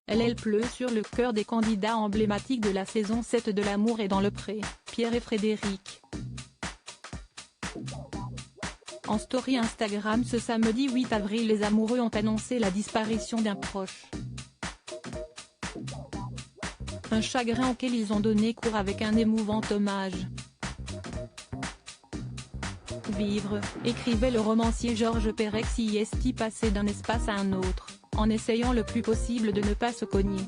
Elle pleut sur le cœur des candidats emblématiques de la saison 7 de L'amour est dans le pré, Pierre et Frédéric. En story Instagram ce samedi 8 avril, les amoureux ont annoncé la disparition d'un proche. Un chagrin auquel ils ont donné cours avec un émouvant hommage. Vivre, écrivait le romancier Georges Perec, est passé d'un espace à un autre, en essayant le plus possible de ne pas se cogner.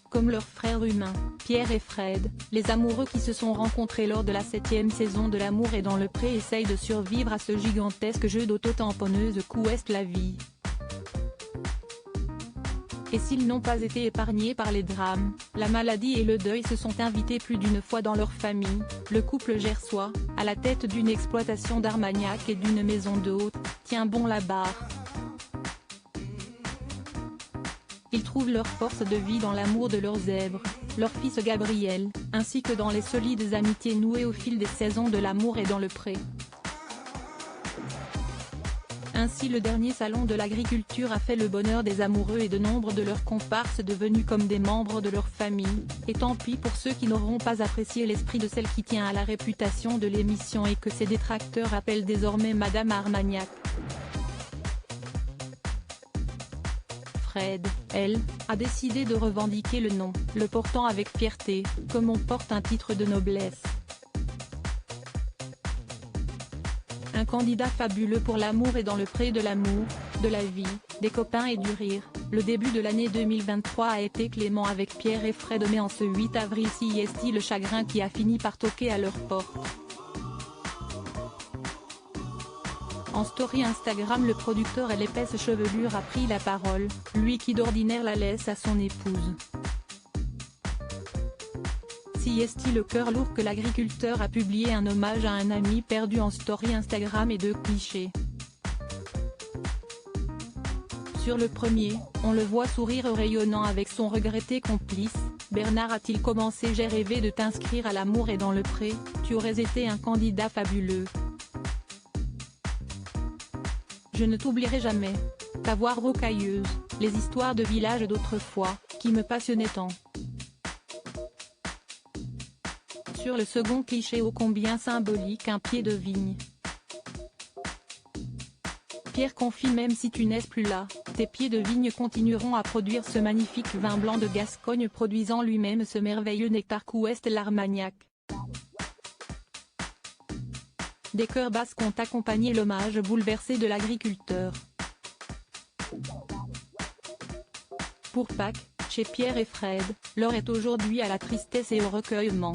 Comme leurs frères humains, Pierre et Fred, les amoureux qui se sont rencontrés lors de la 7e saison de L'amour est dans le pré essayent de survivre à ce gigantesque jeu d'auto-tamponneuse qu'est la vie. Et s'ils n'ont pas été épargnés par les drames, la maladie et le deuil se sont invités plus d'une fois dans leur famille, le couple gersois, à la tête d'une exploitation d'Armagnac et d'une maison de haute, tient bon la barre. Ils trouvent leur force de vie dans l'amour de leur zèbre, leur fils Gabriel, ainsi que dans les solides amitiés nouées au fil des saisons de L'amour est dans le pré. Ainsi le dernier salon de l'agriculture a fait le bonheur des amoureux et de nombre de leurs comparses devenus comme des membres de leur famille, et tant pis pour ceux qui n'auront pas apprécié l'esprit de celle qui tient à la réputation de l'émission et que ses détracteurs appellent désormais Madame Armagnac. Fred, elle, a décidé de revendiquer le nom, le portant avec fierté, comme on porte un titre de noblesse. Un candidat fabuleux pour L'amour est dans le pré, de l'amour, de la vie, des copains et du rire. Le début de l'année 2023 a été clément avec Pierre et Fred, mais en ce 8 avril le chagrin qui a fini par toquer à leur porte. En story Instagram, le producteur et l'épaisse chevelure a pris la parole, lui qui d'ordinaire la laisse à son épouse. Le cœur lourd que l'agriculteur a publié un hommage à un ami perdu en story Instagram et deux clichés. Sur le premier, on le voit sourire rayonnant avec son regretté complice. Bernard a-t-il commencé? J'ai rêvé de t'inscrire à L'amour est dans le pré, tu aurais été un candidat fabuleux. Je ne t'oublierai jamais. Ta voix rocailleuse, les histoires de village d'autrefois, qui me passionnaient tant. Sur le second cliché ô combien symbolique, un pied de vigne. Pierre confie: même si tu n'es plus là, tes pieds de vigne continueront à produire ce magnifique vin blanc de Gascogne, produisant lui-même ce merveilleux nectar qu'ouest l'Armagnac. Des chœurs basques ont accompagné l'hommage bouleversé de l'agriculteur. Pour Pâques, chez Pierre et Fred, l'heure est aujourd'hui à la tristesse et au recueillement.